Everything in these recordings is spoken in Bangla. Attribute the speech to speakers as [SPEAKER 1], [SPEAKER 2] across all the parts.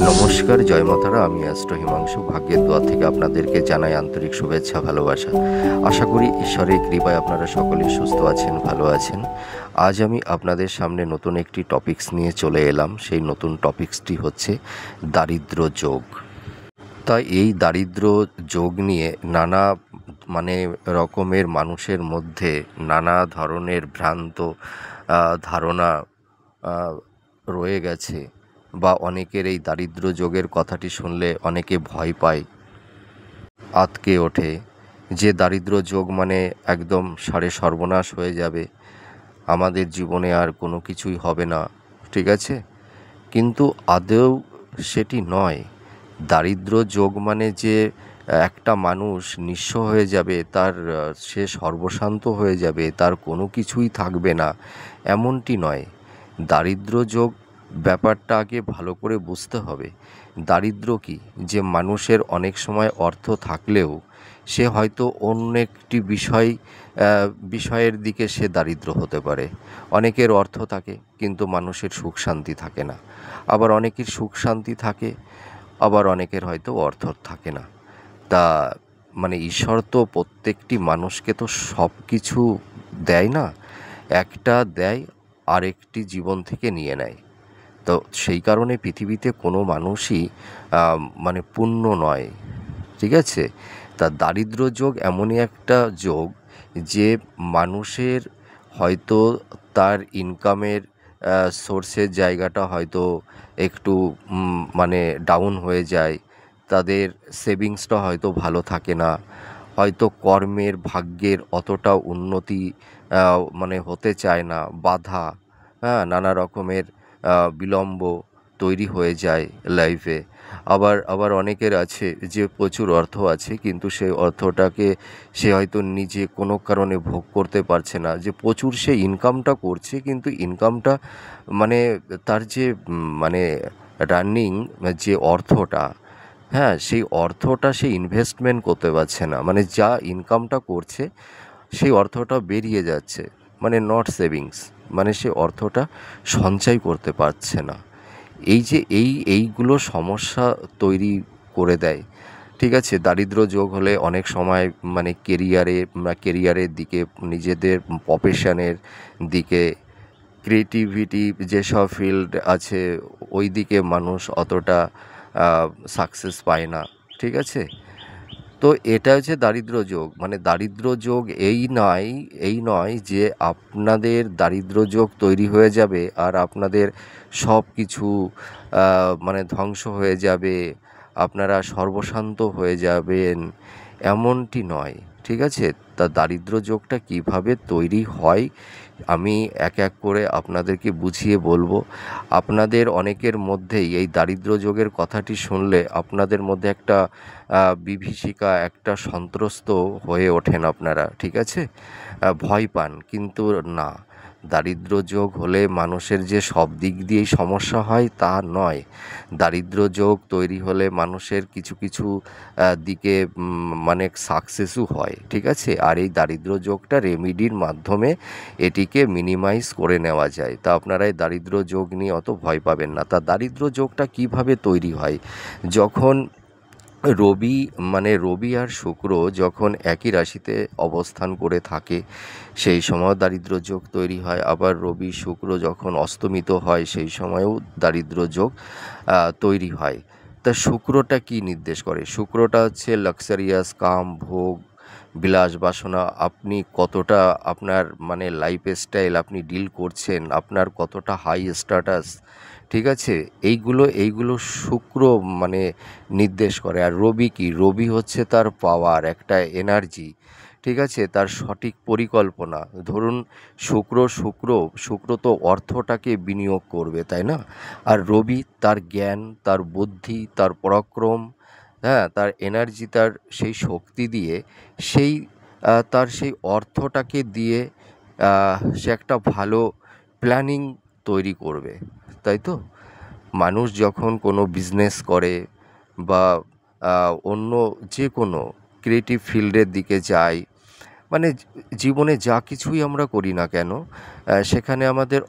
[SPEAKER 1] নমস্কার, জয় মাতারা। আমি অ্যাস্ট্রো হিমাংশু ভাগ্যের দোয়া থেকে আপনাদেরকে জানাই আন্তরিক শুভেচ্ছা, ভালোবাসা। আশা করি ঈশ্বরের কৃপায় আপনারা সকলেই সুস্থ আছেন, ভালো আছেন। আজ আমি আপনাদের সামনে নতুন একটি টপিকস নিয়ে চলে এলাম। সেই নতুন টপিকসটি হচ্ছে দারিদ্র যোগ। তাই এই দারিদ্র যোগ নিয়ে নানা রকমের মানুষের মধ্যে নানা ধরনের ভ্রান্ত ধারণা রয়ে গেছে, বা অনেকের এই দারিদ্র যোগের কথাটি শুনলে অনেকে ভয় পায়, আঁতকে ওঠে যে দারিদ্র যোগ মানে একদম সাড়ে সর্বনাশ হয়ে যাবে, আমাদের জীবনে আর কোনো কিছুই হবে না, ঠিক আছে? কিন্তু আদৌ সেটি নয়। দারিদ্র যোগ মানে যে একটা মানুষ নিঃস্ব হয়ে যাবে, সে সর্বশান্ত হয়ে যাবে, তার কোনো কিছুই থাকবে না, এমনটি নয়। দারিদ্র যোগ ব্যাপারটা আগে ভালো করে বুঝতে হবে। দারিদ্র কি? যে মানুষের অনেক সময় অর্থ থাকলেও সে হয়তো অন্য একটি বিষয়ের দিকে সে দারিদ্র হতে পারে। অনেকের অর্থ থাকে কিন্তু মানুষের সুখ শান্তি থাকে না, আবার অনেকের সুখ শান্তি থাকে, আবার অনেকের হয়তো অর্থ থাকে না। তা ঈশ্বর তো প্রত্যেকটি মানুষকে তো সব কিছু দেয় না, একটা দেয় আরেকটি জীবন থেকে নিয়ে নেয়। তো সেই কারণে পৃথিবীতে কোনো মানুষই পূর্ণ নয়, ঠিক আছে? তা দারিদ্র যোগ এমনই একটা যোগ যে মানুষের হয়তো তার ইনকামের সোর্সের জায়গাটা হয়তো একটু ডাউন হয়ে যায়, তাদের সেভিংসটা হয়তো ভালো থাকে না, হয়তো কর্মের ভাগ্যের অতটা উন্নতি হতে চায় না, বাধা, নানা রকমের বিলম্ব তৈরি হয়ে যায় লাইফে। আবার অনেকের আছে যে প্রচুর অর্থ আছে, কিন্তু সেই অর্থটাকে সে হয়তো নিজে কোনো কারণে ভোগ করতে পারছে না, যে প্রচুর সে ইনকামটা করছে, কিন্তু ইনকামটা তার যে রানিং যে অর্থটা, সেই অর্থটা সে ইনভেস্টমেন্ট করতে পারছে না, যা ইনকামটা করছে সেই অর্থটা বেরিয়ে যাচ্ছে, নট সেভিংস, সে অর্থটা সঞ্চয় করতে পারছে না। এই যে এইগুলো সমস্যা তৈরি করে দেয়, ঠিক আছে? দারিদ্র যোগ হলে অনেক সময় কেরিয়ারের দিকে, নিজেদের প্রফেশনের দিকে, ক্রিয়েটিভিটি যেসব ফিল্ড আছে ওই দিকে মানুষ অতটা সাকসেস পায় না, ঠিক আছে? তো এটা হচ্ছে দারিদ্র যোগ। দারিদ্র যোগ এই নয় যে আপনাদের দারিদ্র যোগ তৈরি হয়ে যাবে আর আপনাদের সব কিছু ধ্বংস হয়ে যাবে, আপনারা সর্বশান্ত হয়ে যাবেন, এমনটি নয়, ঠিক আছে? তা দারিদ্র যোগটা কিভাবে তৈরি হয় আমি এক এক করে আপনাদেরকে বুঝিয়ে বলবো। আপনাদের অনেকের মধ্যেই এই দারিদ্র যোগের কথাটি শুনলে আপনাদের মধ্যে একটা বিভীষিকা, একটা সন্ত্রস্ত হয়ে ওঠেন আপনারা, ঠিক আছে? ভয় পান, কিন্তু না, দারিদ্র যোগ হলে মানুষের যে সব দিক দিয়েই সমস্যা হয় তা নয়। দারিদ্র যোগ তৈরি হলে মানুষের কিছু কিছু দিকে সাকসেসও হয়, ঠিক আছে? আর এই দারিদ্র যোগটা রেমিডির মাধ্যমে এটিকে মিনিমাইজ করে নেওয়া যায়। তা আপনারা এই দারিদ্র যোগ নিয়ে অত ভয় পাবেন না। তা দারিদ্র যোগটা কিভাবে তৈরি হয়? যখন রবি আর শুক্র যখন একই রাশিতে অবস্থান করে থাকে সেই সময়ও দারিদ্র যোগ তৈরি হয়। আবার রবি শুক্র যখন অস্তমিত হয় সেই সময়েও দারিদ্র যোগ তৈরি হয়। তা শুক্রটা কি নির্দেশ করে? শুক্রটা হচ্ছে লাক্সারিয়াস, কাম, ভোগ, বিলাস বাসনা। আপনি কতটা আপনার লাইফস্টাইল আপনি ডিল করছেন, আপনার কতটা হাই স্ট্যাটাস, ঠিক আছে? এইগুলো শুক্র নির্দেশ করে। আর রবি কি? রবি হচ্ছে তার পাওয়ার, একটা এনার্জি, ঠিক আছে? তার সঠিক পরিকল্পনা। ধরুন শুক্র তো অর্থটাকে বিনিয়োগ করবে, তাই না? আর রবি তার জ্ঞান, তার বুদ্ধি, তার পরাক্রম, তার এনার্জি, তার সেই শক্তি দিয়ে সেই তার সেই অর্থটাকে দিয়ে সে একটা ভালো প্ল্যানিং তৈরি করবে, তাই তো? মানুষ যখন কোনো বিজনেস করে বা অন্য যে কোনো ক্রিয়েটিভ ফিল্ডের দিকে যায়, জীবনে যা কিছুই আমরা করি না কেন, সেখানে আমাদের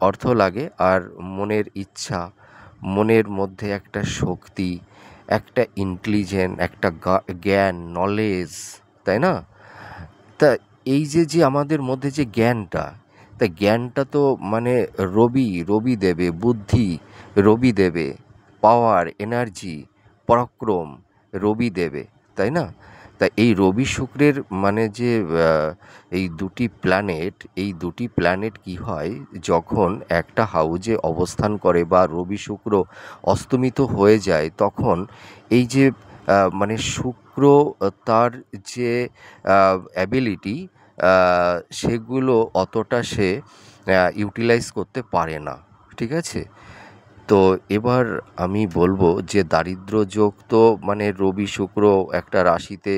[SPEAKER 1] অর্থ লাগে, আর মনের ইচ্ছা, মনের মধ্যে একটা শক্তি, একটা ইন্টেলিজেন্ট, একটা জ্ঞান, নলেজ, তাই না? তা এই যে আমাদের মধ্যে যে জ্ঞানটা, তা জ্ঞানটা তো মানে রবি দেবে, বুদ্ধি রবি দেবে, পাওয়ার, এনার্জি, পরাক্রম রবি দেবে, তাই না? তা এই রবি শুক্রের মানে যে এই দুটি প্ল্যানেট কি হয়, যখন একটা হাউজে অবস্থান করে বা রবি শুক্র অস্তমিত হয়ে যায়, তখন এই যে মানে শুক্র তার যে অ্যাবিলিটি সেগুলো অতটা সে ইউটিলাইজ করতে পারে না, ঠিক আছে? তো এবার আমি বলবো যে দারিদ্র্য যোগ তো মানে রবি শুক্র একটা রাশিতে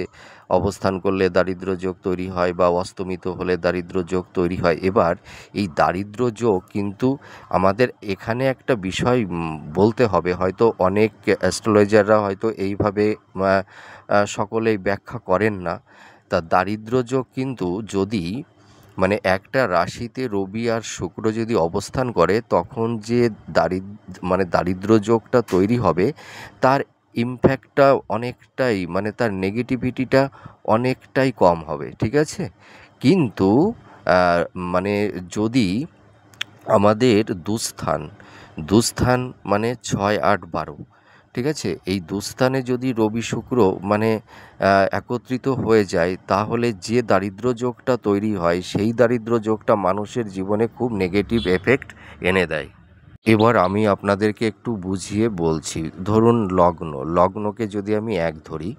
[SPEAKER 1] অবস্থান করলে দারিদ্র্য যোগ তৈরি হয় বা অস্তমিত হলে দারিদ্র্য যোগ তৈরি হয়। এবার এই দারিদ্র্য যোগ কিন্তু আমাদের এখানে একটা বিষয় বলতে হবে, হয়তো অনেক অ্যাস্ট্রোলজাররা হয়তো এইভাবে সকলেই ব্যাখ্যা করেন না। তা দারিদ্র্য যোগ কিন্তু যদি মানে একটা রাশিতে রবি আর শুক্র যদি অবস্থান করে, তখন যে দারিদ্র্য যোগটা তৈরি হবে, তার ইমপ্যাক্টটা অনেকটাই মানে তার নেগেটিভিটিটা অনেকটাই কম হবে, ঠিক আছে? কিন্তু আহ, মানে যদি আমাদের দুস্থান মানে 6, 8, 12, ঠিক আছে, এই দুস্থানে যদি রবি শুক্র মানে একত্রিত হয়ে যায়, তাহলে যে দারিদ্র্য যোগটা তৈরি হয়, সেই দারিদ্র্য যোগটা মানুষের জীবনে খুব নেগেটিভ এফেক্ট এনে দেয়। এবার আমি আপনাদেরকে একটু বুঝিয়ে বলছি। ধরুন লগ্নকে যদি আমি এক ধরি,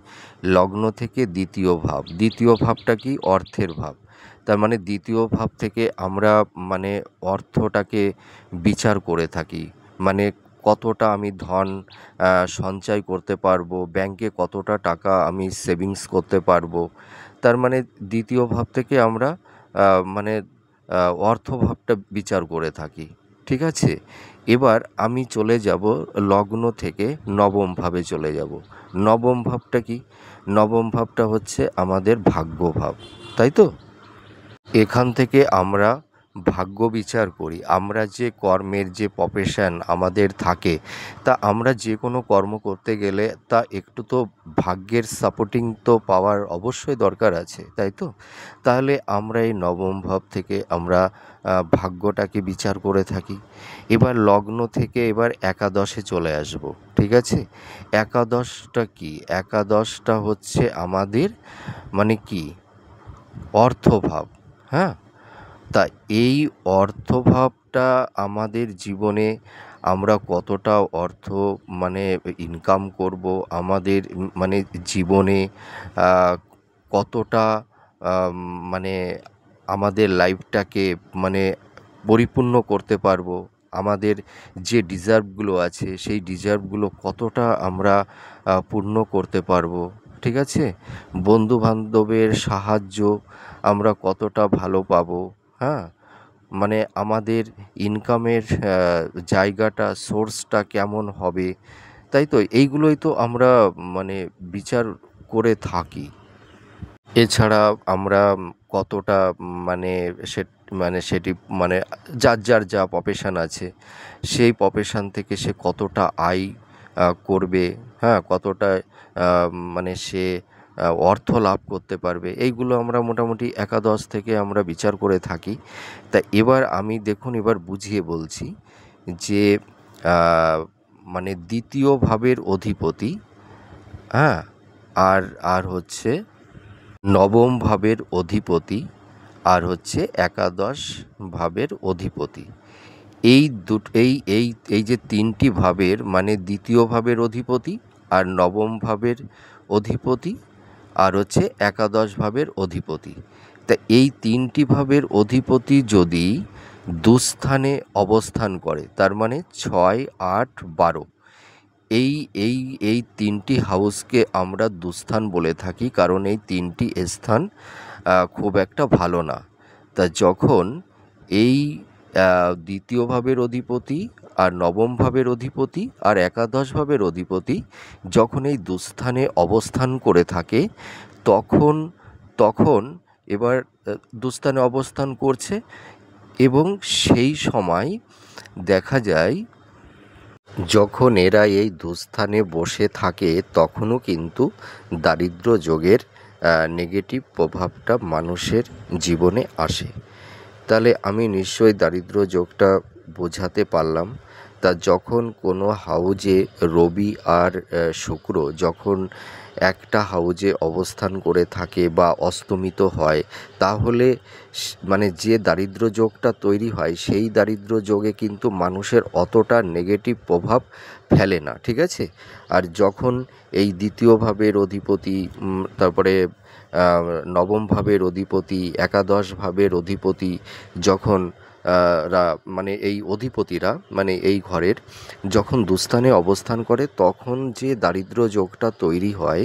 [SPEAKER 1] লগ্ন থেকে দ্বিতীয় ভাবটা কি? অর্থের ভাব। তার মানে দ্বিতীয় ভাব থেকে আমরা মানে অর্থটাকে বিচার করে থাকি। মানে কতটা আমি ধন সঞ্চয় করতে পারবো, ব্যাংকে কতটা টাকা আমি সেভিংস করতে পারবো। তার মানে দ্বিতীয় ভাব থেকে আমরা মানে অর্থ ভাবটা বিচার করে থাকি, ঠিক আছে? এবার আমি চলে যাব লগ্ন থেকে নবম ভাবে চলে যাব। নবম ভাবটা কি? নবম ভাবটা হচ্ছে আমাদের ভাগ্য ভাব, তাই তো? এখান থেকে আমরা ভাগ্য বিচার করি। আমরা যে কর্মের যে প্রফেশন আমাদের থাকে, তা আমরা যে কোনো কর্ম করতে গেলে তা একটু তো ভাগ্যের সাপোর্টিং তো পাওয়ার অবশ্যই দরকার আছে, তাই তো? তাহলে আমরা এই নবম ভাব থেকে আমরা ভাগ্যটাকে বিচার করে থাকি। এবার লগ্ন থেকে এবার একাদশে চলে আসব, ঠিক আছে? একাদশটা কি? একাদশটা হচ্ছে আমাদের মানে কি? অর্থভাব, হ্যাঁ? তা এই অর্থভাবটা আমাদের জীবনে আমরা কতটা অর্থ মানে ইনকাম করব, আমাদের মানে জীবনে কতটা মানে আমাদের লাইফটাকে মানে পরিপূর্ণ করতে পারবো, আমাদের যে ডিজার্ভগুলো আছে সেই ডিজার্ভগুলো কতটা আমরা পূর্ণ করতে পারবো, ঠিক আছে? বন্ধু বান্ধবের সাহায্য আমরা কতটা ভালো পাবো, হ্যাঁ? মানে আমাদের ইনকামের জায়গাটা, সোর্সটা কেমন হবে, তাই তো? এইগুলোই তো আমরা মানে বিচার করে থাকি। এছাড়া আমরা কতটা মানে সে মানে সেটি মানে যার যা প্রফেশন আছে, সেই প্রফেশন থেকে সে কতটা আয় করবে, হ্যাঁ? কতটা মানে সে অর্থ লাভ করতে পারবে, এইগুলো আমরা মোটামুটি একাদশ থেকে আমরা বিচার করে থাকি। তা এবার আমি দেখুন এবার বুঝিয়ে বলছি যে আহ, মানে দ্বিতীয় ভাবের অধিপতি, হ্যাঁ, আর আর হচ্ছে নবম ভাবের অধিপতি, আর হচ্ছে একাদশ ভাবের অধিপতি। এই দুটো এই এই এই যে তিনটি ভাবের মানে দ্বিতীয় ভাবের অধিপতি, আর নবম ভাবের অধিপতি, আর হচ্ছে একাদশ ভাবের অধিপতি। তা এই তিনটি ভাবের অধিপতি যদি দুস্থানে অবস্থান করে, তার মানে 6, 8, 12, এই এই এই তিনটি হাউসকে আমরা দুস্থান বলে থাকি, কারণ এই তিনটি স্থান খুব একটা ভালো না। তা যখন এই দ্বিতীয় ভাবের অধিপতি আর নবম ভাবের অধিপতি আর একাদশ ভাবের অধিপতি যখন এই দুস্থানে অবস্থান করে থাকে, তখন তখন এবার দুস্থানে অবস্থান করছে, এবং সেই সময় দেখা যায় যখন এরা এই দুস্থানে বসে থাকে তখনও কিন্তু দারিদ্র্য যোগের নেগেটিভ প্রভাবটা মানুষের জীবনে আসে। তাহলে আমি নিশ্চয়ই দারিদ্র্য যোগটা বোঝাতে পারলাম। তা যখন কোনো হাউজে রবি আর শুক্র যখন একটা হাউজে অবস্থান করে থাকে বা অস্তমিত হয়, তাহলে মানে যে দারিদ্র্য যোগটা তৈরি হয় সেই দারিদ্র্য যোগে কিন্তু মানুষের অতটা নেগেটিভ প্রভাব ফেলে না, ঠিক আছে। আর যখন এই দ্বিতীয় ভাবের অধিপতি, তারপরে নবম ভাবের অধিপতি, একাদশ ভাবের অধিপতি যখন মানে এই অধিপতিরা মানে এই ঘরের যখন দুস্থানে অবস্থান করে, তখন যে দারিদ্র্য যোগটা তৈরি হয়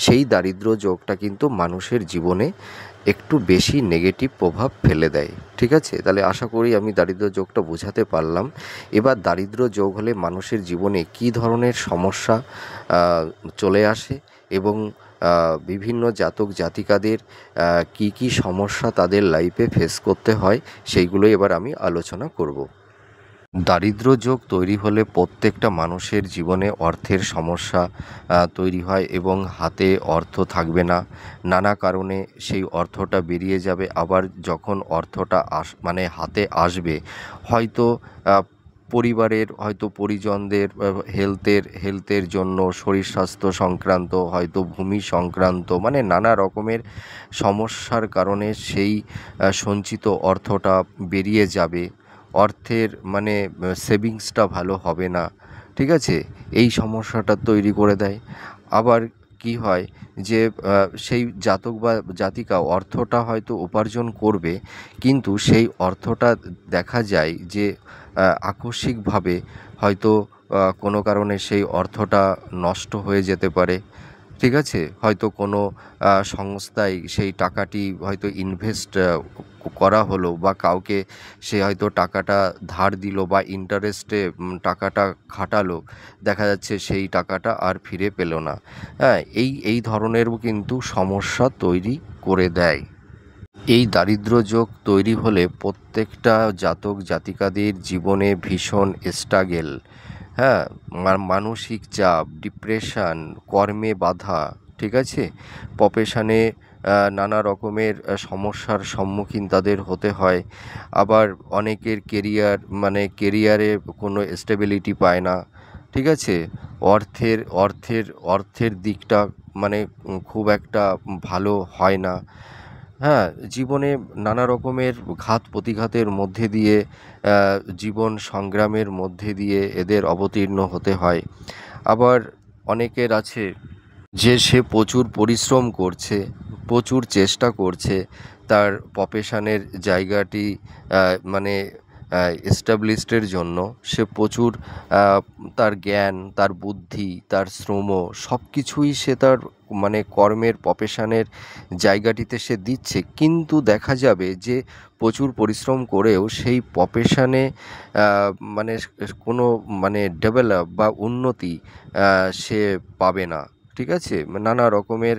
[SPEAKER 1] সেই দারিদ্র্য যোগটা কিন্তু মানুষের জীবনে একটু বেশি নেগেটিভ প্রভাব ফেলে দেয়, ঠিক আছে। তাহলে আশা করি আমি দারিদ্র্য যোগটা বোঝাতে পারলাম। এবার দারিদ্র্য যোগ হলে মানুষের জীবনে কী ধরনের সমস্যা চলে আসে এবং বিভিন্ন জাতক জাতিকাদের কি কি সমস্যা তাদের লাইফে ফেস করতে হয় সেইগুলোই এবার আমি আলোচনা করব। দারিদ্র্য যোগ তৈরি হলে প্রত্যেকটা মানুষের জীবনে অর্থের সমস্যা তৈরি হয় এবং হাতে অর্থ থাকবে না। নানা কারণে সেই অর্থটা বেরিয়ে যাবে। আবার যখন অর্থটা মানে হাতে আসবে, হয়তো পরিবারের হয়তো পরিজনদের হেলথের জন্য, শরীর স্বাস্থ্য সংক্রান্ত, হয়তো ভূমি সংক্রান্ত, মানে নানা রকমের সমস্যার কারণে সেই সঞ্চিত অর্থটা বেরিয়ে যাবে। অর্থের মানে সেভিংসটা ভালো হবে না, ঠিক আছে। এই সমস্যাটা তৈরি করে দেয়। আবার কি হয় যে সেই জাতক বা জাতিকা অর্থটা হয়তো উপার্জন করবে, কিন্তু সেই অর্থটা দেখা যায় যে আকস্মিকভাবে হয়তো কোনো কারণে সেই অর্থটা নষ্ট হয়ে যেতে পারে, ঠিক আছে। হয়তো কোনো সংস্থায় সেই টাকাটি হয়তো ইনভেস্ট করা হলো, বা কাউকে সে হয়তো টাকাটা ধার দিল বা ইন্টারেস্টে টাকাটা খাটালো, দেখা যাচ্ছে সেই টাকাটা আর ফিরে পেল না। হ্যাঁ, এই ধরনেরও কিন্তু সমস্যা তৈরি করে দেয়। এই দারিদ্র্য যোগ তৈরি হলে প্রত্যেকটা জাতক জাতিকাদের জীবনে ভীষণ স্ট্রাগেল, হ্যাঁ, মানসিক চাপ, ডিপ্রেশন, কর্মে বাধা, ঠিক আছে, প্রফেশনে নানা রকমের সমস্যার সম্মুখীন তাদের হতে হয়। আবার অনেকের কেরিয়ারে কোনো স্টেবিলিটি পায় না, ঠিক আছে। অর্থের দিকটা মানে খুব একটা ভালো হয় না। হ্যাঁ, জীবনে নানা রকমের ঘাত প্রতিঘাতের মধ্যে দিয়ে জীবন সংগ্রামের মধ্যে দিয়ে এদের অবতীর্ণ হতে হয়। আবার অনেকের আছে যে সে প্রচুর পরিশ্রম করছে, প্রচুর চেষ্টা করছে তার প্রফেশনের জায়গাটি মানে এস্টাবলিশডের জন্য। সে প্রচুর তার জ্ঞান, তার বুদ্ধি, তার শ্রম সব কিছুই সে তার মানে কর্মের প্রফেশনের জায়গাটিতে সে দিচ্ছে, কিন্তু দেখা যাবে যে প্রচুর পরিশ্রম করেও সেই প্রফেশনে মানে কোনো মানে ডেভেলপ বা উন্নতি সে পাবে না, ঠিক আছে। নানা রকমের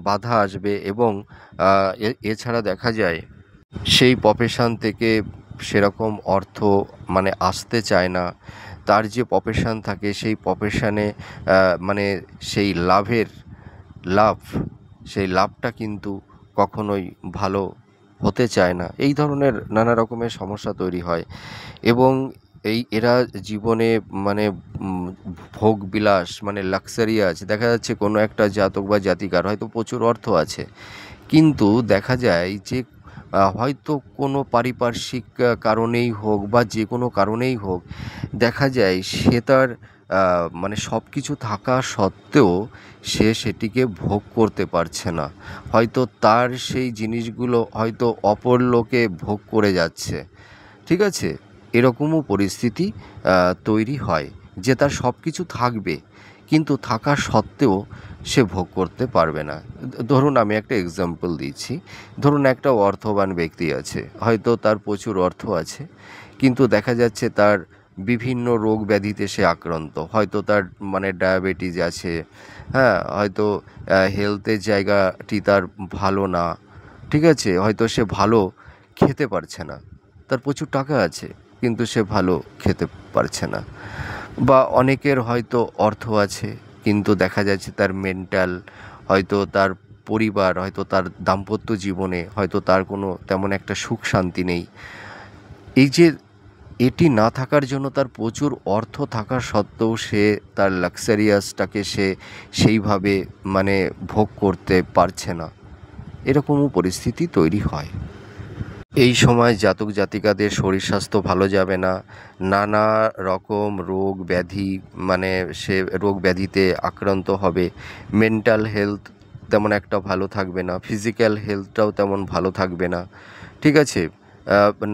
[SPEAKER 1] বাধা আসবে এবং এছাড়া দেখা যায় সেই প্রফেশন থেকে সেরকম অর্থ মানে আসতে চায় না। তার যে প্রফেশন থাকে সেই প্রফেশনে মানে সেই লাভ সেই লাভটা কিন্তু কখনোই ভালো হতে চায় না। এই ধরনের নানা রকমের সমস্যা তৈরি হয় এবং এরা জীবনে মানে ভোগবিলাস মানে লাক্সারিয়াস, দেখা যাচ্ছে কোনো একটা জাতক বা জাতিকার হয়তো প্রচুর অর্থ আছে, কিন্তু দেখা যায় যে হয়তো কোনো পারিপার্শ্বিক কারণেই হোক বা যে কোনো কারণেই হোক, দেখা যায় সে তার মানে সব কিছু থাকা সত্ত্বেও সে সেটিকে ভোগ করতে পারছে না। হয়তো তার সেই জিনিসগুলো হয়তো অপর লোকে ভোগ করে যাচ্ছে, ঠিক আছে। এরকমও পরিস্থিতি তৈরি হয় যে তার সব কিছু থাকবে, কিন্তু থাকা সত্ত্বেও সে ভোগ করতে পারবে না। ধরুন আমি একটা এক্সাম্পল দিচ্ছি। ধরুন একটা অর্থবান ব্যক্তি আছে, হয়তো তার প্রচুর অর্থ আছে, কিন্তু দেখা যাচ্ছে তার বিভিন্ন রোগ ব্যাধিতে সে আক্রান্ত। হয়তো তার মানে ডায়াবেটিস আছে, হ্যাঁ, হয়তো হেলথের জায়গাটি তার ভালো না, ঠিক আছে। হয়তো সে ভালো খেতে পারছে না, তার প্রচুর টাকা আছে কিন্তু সে ভালো খেতে পারছে না। বা অনেকের হয়তো অর্থ আছে কিন্তু দেখা যাচ্ছে তার মেন্টাল, হয়তো তার পরিবার, হয়তো তার দাম্পত্য জীবনে হয়তো তার কোনো তেমন একটা সুখ শান্তি নেই। এই যে এটি না থাকার জন্য তার প্রচুর অর্থ থাকা সত্ত্বেও সে তার লাক্সারিয়াসটাকে সে সেইভাবে মানে ভোগ করতে পারছে না, এরকমও পরিস্থিতি তৈরি হয়। এই সময় জাতক জাতিকাদের শরীর স্বাস্থ্য ভালো যাবে না, নানা রকম রোগ ব্যাধি, মানে সে রোগ ব্যাধিতে আক্রান্ত হবে। মেন্টাল হেলথ তেমন একটা ভালো থাকবে না, ফিজিক্যাল হেলথটাও তেমন ভালো থাকবে না, ঠিক আছে।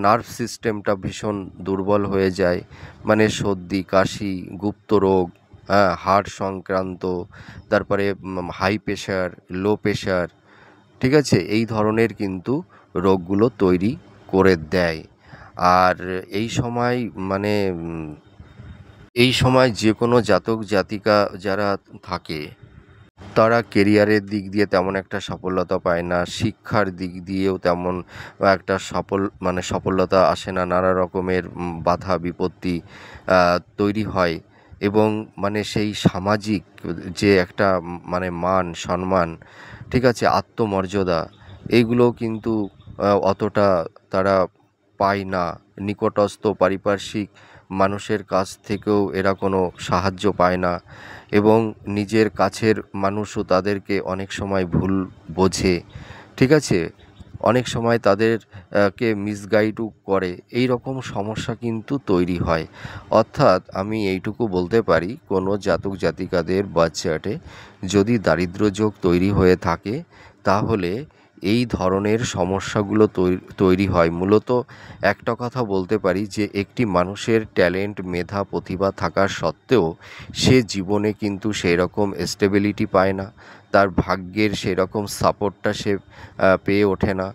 [SPEAKER 1] নার্ভ সিস্টেমটা ভীষণ দুর্বল হয়ে যায়, মানে সর্দি কাশি, গুপ্ত রোগ, হ্যাঁ, হার্ট সংক্রান্ত, তারপরে হাই প্রেশার, লো প্রেশার, ঠিক আছে, এই ধরনের কিন্তু রোগগুলো তৈরি করে দেয়। আর এই সময় মানে এই সময় যে কোনো জাতক জাতিকা যারা থাকে তারা কেরিয়ারের দিক দিয়ে তেমন একটা সফলতা পায় না, শিক্ষার দিক দিয়েও তেমন একটা সফলতা আসে না, নানা রকমের বাধা বিপত্তি তৈরি হয়। এবং মানে সেই সামাজিক যে একটা মানে মান সম্মান, ঠিক আছে, আত্মমর্যাদা, এইগুলোও কিন্তু অতটা তারা পায় না। নিকটস্থ পারিপার্শ্বিক মানুষের কাছ থেকেও এরা কোনো সাহায্য পায় না, এবং নিজের কাছের মানুষও তাদেরকে অনেক সময় ভুল বোঝে, ঠিক আছে, অনেক সময় তাদের কে মিসগাইডও করে। এই রকম সমস্যা কিন্তু তৈরি হয়। অর্থাৎ আমি এইটুকু বলতে পারি, কোনো জাতক জাতিকাদের বাচ্চাটে যদি দারিদ্র্য যোগ তৈরি হয়ে থাকে তাহলে এই ধরনের সমস্যাগুলো তৈরি হয়। মূলত একটা কথা বলতে পারি যে একটি মানুষের ট্যালেন্ট, মেধা, প্রতিভা থাকা সত্ত্বেও সে জীবনে কিন্তু সেই রকম স্টেবিলিটি পায় না, তার ভাগ্যের সেই রকম সাপোর্টটা সে পেয়ে ওঠে না।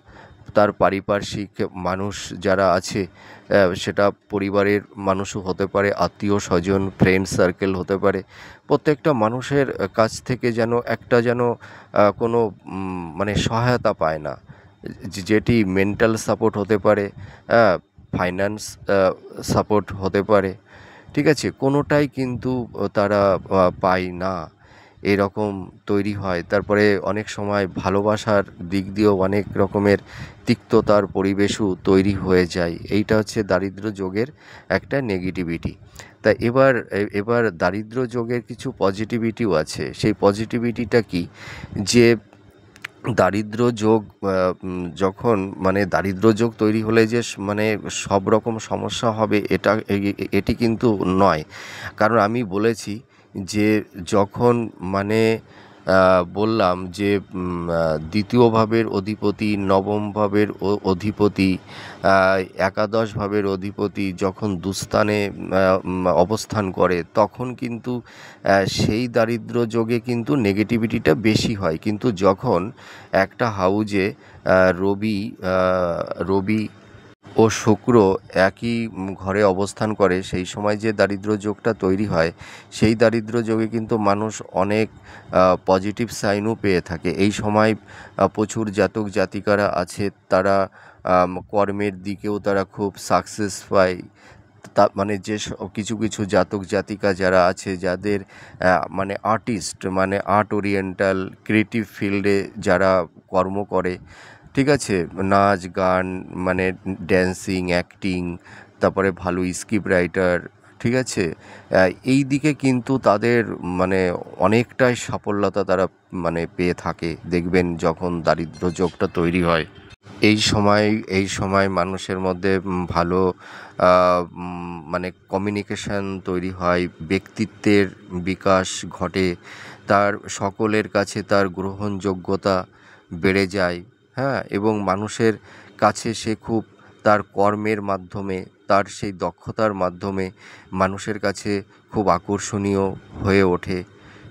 [SPEAKER 1] তার পারিপার্শ্বিক মানুষ যারা আছে, সেটা পরিবারের মানুষও হতে পারে, আত্মীয় স্বজন, ফ্রেন্ড সার্কেল হতে পারে, প্রত্যেকটা মানুষের কাছ থেকে যেন কোনো মানে সহায়তা পায় না, যেটি মেন্টাল সাপোর্ট হতে পারে, ফাইন্যান্স সাপোর্ট হতে পারে, ঠিক আছে, কোনোটাই কিন্তু তারা পায় না, এরকম তৈরি হয়। তারপরে অনেক সময় ভালোবাসার দিক দিয়েও অনেক রকমের তিক্ততার পরিবেশও তৈরি হয়ে যায়। এইটা হচ্ছে দারিদ্র্য যোগের একটা নেগেটিভিটি। তা এবার দারিদ্র্য যোগের কিছু পজিটিভিটিও আছে। সেই পজিটিভিটিটা কি, যে দারিদ্র্য যোগ যখন মানে দারিদ্র্য যোগ তৈরি হলে যে মানে সব রকম সমস্যা হবে এটি কিন্তু নয়। কারণ আমি বলেছি যে যখন মানে বললাম যে দ্বিতীয় ভাবের অধিপতি, নবম ভাবের অধিপতি, একাদশ ভাবের অধিপতি যখন দুস্থানে অবস্থান করে তখন কিন্তু সেই দারিদ্র্য যোগে কিন্তু নেগেটিভিটিটা বেশি হয়। কিন্তু যখন একটা হাউজে রবি ও শুক্র একই ঘরে অবস্থান করে, সেই সময় যে দারিদ্র্য যোগটা তৈরি হয় সেই দারিদ্র্য যোগে কিন্তু মানুষ অনেক পজিটিভ সাইনও পেয়ে থাকে। এই সময় প্রচুর জাতক জাতিকারা আছে, তারা কর্মের দিকেও তারা খুব সাকসেস পায়। মানে যে কিছু কিছু জাতক জাতিকা যারা আছে, যাদের মানে আর্টিস্ট, মানে আর্ট ওরিয়েন্টাল ক্রিয়েটিভ ফিল্ডে যারা কর্ম করে, ঠিক আছে, নাচ গান, মানে ড্যান্সিং, অ্যাক্টিং, তারপরে ভালো স্ক্রিপ্ট রাইটার, ঠিক আছে, এই দিকে কিন্তু তাদের মানে অনেকটাই সাফল্যতা তারা মানে পেয়ে থাকে। দেখবেন যখন দারিদ্র্য যোগটা তৈরি হয় এই সময় মানুষের মধ্যে ভালো মানে কমিউনিকেশন তৈরি হয়, ব্যক্তিত্বের বিকাশ ঘটে, তার সকলের কাছে তার গ্রহণযোগ্যতা বেড়ে যায়, হ্যাঁ, এবং মানুষের কাছে সে খুব তার কর্মের মাধ্যমে, তার সেই দক্ষতার মাধ্যমে মানুষের কাছে খুব আকর্ষণীয় হয়ে ওঠে,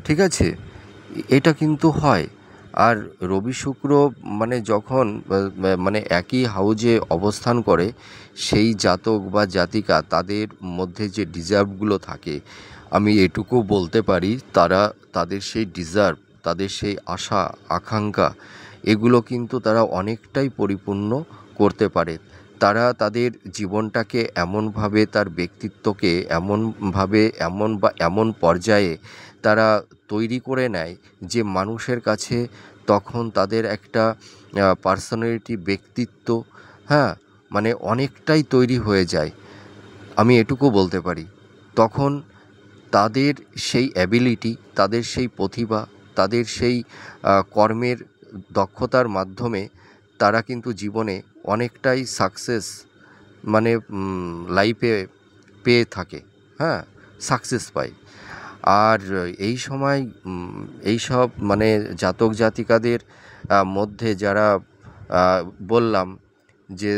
[SPEAKER 1] ঠিক আছে, এটা কিন্তু হয়। আর রবি শুক্র মানে যখন মানে একই হাউজে অবস্থান করে, সেই জাতক বা জাতিকা তাদের মধ্যে যে ডিজার্ভগুলো থাকে, আমি এটুকু বলতে পারি, তাদের সেই ডিজার্ভ, তাদের সেই আশা আকাঙ্ক্ষা, এগুলো কিন্তু তারা অনেকটাই পরিপূর্ণ করতে পারে। তারা তাদের জীবনটাকে এমনভাবে, তার ব্যক্তিত্বকে এমনভাবে, এমন পর্যায়ে তারা তৈরি করে নেয় যে মানুষের কাছে তখন তাদের একটা পার্সোনালিটি, ব্যক্তিত্ব, হ্যাঁ, মানে অনেকটাই তৈরি হয়ে যায়। আমি এটুকু বলতে পারি তখন তাদের সেই অ্যাবিলিটি, তাদের সেই প্রতিভা, তাদের সেই কর্মের দক্ষতার মাধ্যমে তারা কিন্তু জীবনে অনেকটাই সাকসেস, মানে লাইফে পেয়ে থাকে, হ্যাঁ, সাকসেস পায়। আর এই সময় এইসব মানে জাতক জাতিকাদের মধ্যে যারা বললাম যে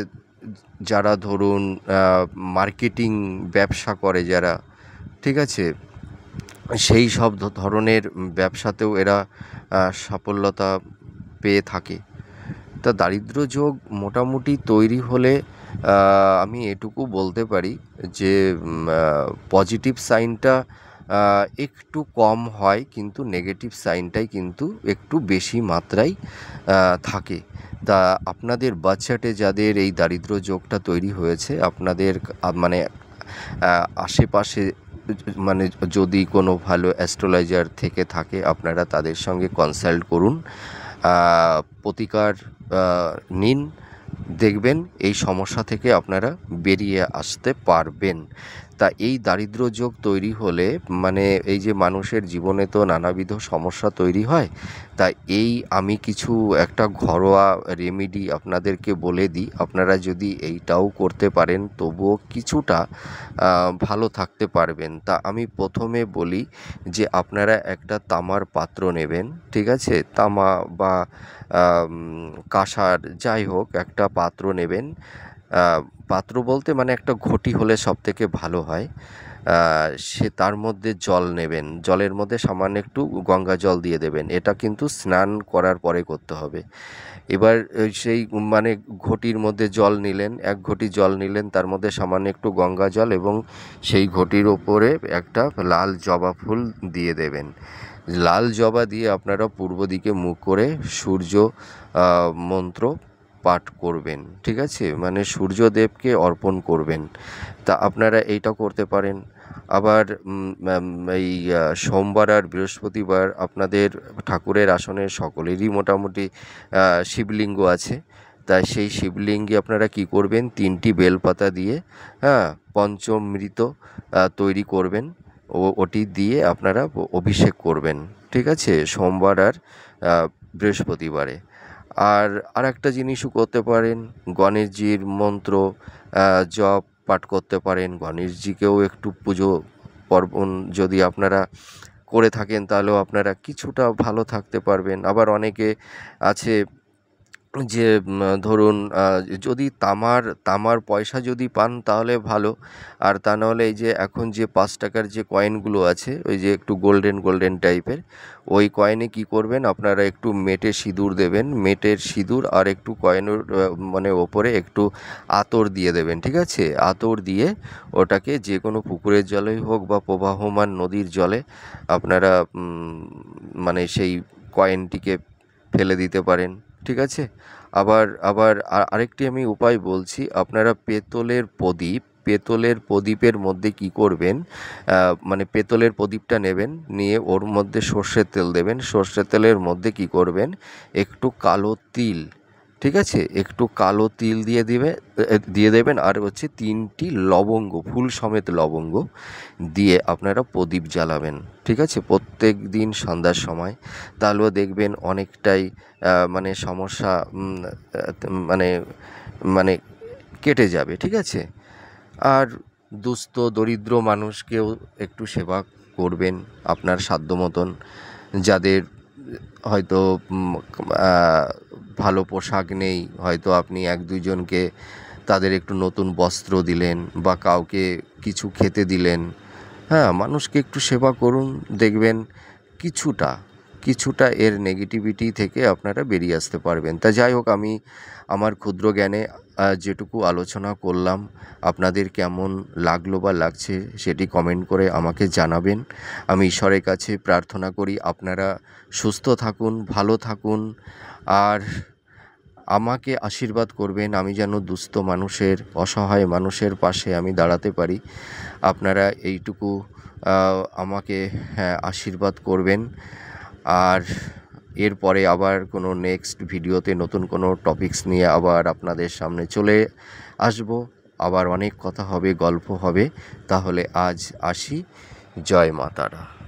[SPEAKER 1] যারা ধরুন মার্কেটিং ব্যবসা করে যারা, ঠিক আছে, সেই সব ধরনের ব্যবসাতেও এরা সাফল্যতা পেয়ে থাকে। তা দারিদ্র যোগ মোটামুটি তৈরি হলে আমি এটুকু বলতে পারি যে পজিটিভ সাইনটা একটু কম হয়, কিন্তু নেগেটিভ সাইনটাই কিন্তু একটু বেশি মাত্রায় থাকে। তা আপনাদের বাচ্চাটে যাদের এই দারিদ্র যোগটা তৈরি হয়েছে, আপনাদের মানে আশেপাশে মানে যদি কোনো ভালো অ্যাস্ট্রোলজার থেকে থাকে, আপনারা তাদের সঙ্গে কনসাল্ট করুন, প্রতিকার নিন, দেখবেন এই সমস্যা থেকে আপনারা বেরিয়ে আসতে পারবেন। তা এই দারিদ্র যোগ তৈরি হলে মানে এই যে মানুষের জীবনে তো নানাবিধ সমস্যা তৈরি হয়, তা এই আমি কিছু একটা ঘরোয়া রেমেডি আপনাদেরকে বলে দিই, আপনারা যদি এইটাও করতে পারেন তবুও কিছুটা ভালো থাকতে পারবেন। তা আমি প্রথমে বলি যে আপনারা একটা তামার পাত্র নেবেন, ঠিক আছে, তামা বা কাঁসার, যাই হোক একটা পাত্র নেবেন। পাত্র বলতে মানে একটা ঘটি হলে সবথেকে ভালো হয়। সে তার মধ্যে জল নেবেন, জলের মধ্যে সামান্য একটু গঙ্গা জল দিয়ে দেবেন, এটা কিন্তু স্নান করার পরে করতে হবে। এবার সেই মানে ঘটির মধ্যে জল নিলেন, এক ঘটি জল নিলেন, তার মধ্যে সামান্য একটু গঙ্গা জল এবং সেই ঘটির ওপরে একটা লাল জবা ফুল দিয়ে দেবেন। লাল জবা দিয়ে আপনারা পূর্ব দিকে মুখ করে সূর্য মন্ত্র পাঠ করবেন, ঠিক আছে, মানে সূর্যদেবকে অর্পণ করবেন। তা আপনারা এইটা করতে পারেন। আবার এই সোমবার আর বৃহস্পতিবার আপনাদের ঠাকুরের আসনে সকলেরই মোটামুটি শিবলিঙ্গ আছে, তাই সেই শিবলিঙ্গে আপনারা কি করবেন, 3টি বেলপাতা দিয়ে, হ্যাঁ, পঞ্চমৃত তৈরি করবেন, ওটি দিয়ে আপনারা অভিষেক করবেন, ঠিক আছে, সোমবার আর বৃহস্পতিবারে। আর আরেকটা জিনিসও করতে পারেন, গণেশজির মন্ত্র জপ পাঠ করতে পারেন, গণেশজিকেও একটু পুজো পার্বণ যদি আপনারা করে থাকেন তাহলেও আপনারা কিছুটা ভালো থাকতে পারবেন। আবার অনেকে আছে যে ধরুন যদি তামার পয়সা যদি পান তাহলে ভালো, আর তা নাহলে এই যে এখন যে 5 টাকার যে কয়েনগুলো আছে, ওই যে একটু গোল্ডেন টাইপের, ওই কয়েনে কি করবেন আপনারা, একটু মেটে সিঁদুর দেবেন, মেটের সিঁদুর আর একটু কয়েনের মানে ওপরে একটু আতর দিয়ে দেবেন, ঠিক আছে, আতর দিয়ে ওটাকে যে কোনো পুকুরের জলেই হোক বা প্রবাহমান নদীর জলে আপনারা মানে সেই কয়েনটিকে ফেলে দিতে পারেন, ঠিক আছে। আবার আরেকটি আমি উপায় বলছি, আপনারা পেতলের প্রদীপের মধ্যে কি করবেন, মানে পেতলের প্রদীপটা নেবেন, নিয়ে ওর মধ্যে সর্ষের তেল দেবেন, সর্ষের তেলের মধ্যে কি করবেন, একটু কালো তিল, ঠিক আছে, একটু কালো তিল দিয়ে দেবেন, আর হচ্ছে 3টি লবঙ্গ, ফুল সমেত লবঙ্গ দিয়ে আপনারা প্রদীপ জ্বালাবেন, ঠিক আছে, প্রত্যেক দিন সন্ধ্যার সময়। তাহলেও দেখবেন অনেকটাই মানে সমস্যা মানে মানে কেটে যাবে, ঠিক আছে। আর দুস্থ দরিদ্র মানুষকেও একটু সেবা করবেন আপনার সাধ্য মতন, যাদের হয়তো ভালো পোশাক নেই, হয়তো আপনি 1-2 জনকে তাদের একটু নতুন বস্ত্র দিলেন বা কাউকে কিছু খেতে দিলেন, হ্যাঁ, মানুষকে একটু সেবা করুন, দেখবেন কিছুটা এর নেগেটিভিটি থেকে আপনারা বেরিয়ে আসতে পারবেন। তা যাই হোক, আমি আমার ক্ষুদ্র জ্ঞানে যেটুকু আলোচনা করলাম, আপনাদের কেমন লাগলো বা লাগছে সেটি কমেন্ট করে আমাকে জানাবেন। আমি ঈশ্বরের কাছে প্রার্থনা করি আপনারা সুস্থ থাকুন, ভালো থাকুন, আর আমাকে আশীর্বাদ করবেন, আমি যেন দুস্থ মানুষের, অসহায় মানুষের পাশে আমি দাঁড়াতে পারি। আপনারা এইটুকু আমাকে আশীর্বাদ করবেন। আর এরপরে আবার কোনো নেক্সট ভিডিওতে নতুন কোনো টপিকস নিয়ে আবার আপনাদের সামনে চলে আসব। আবার অনেক কথা হবে, গল্প হবে। তাহলে আজ আসি। জয় মা তারা।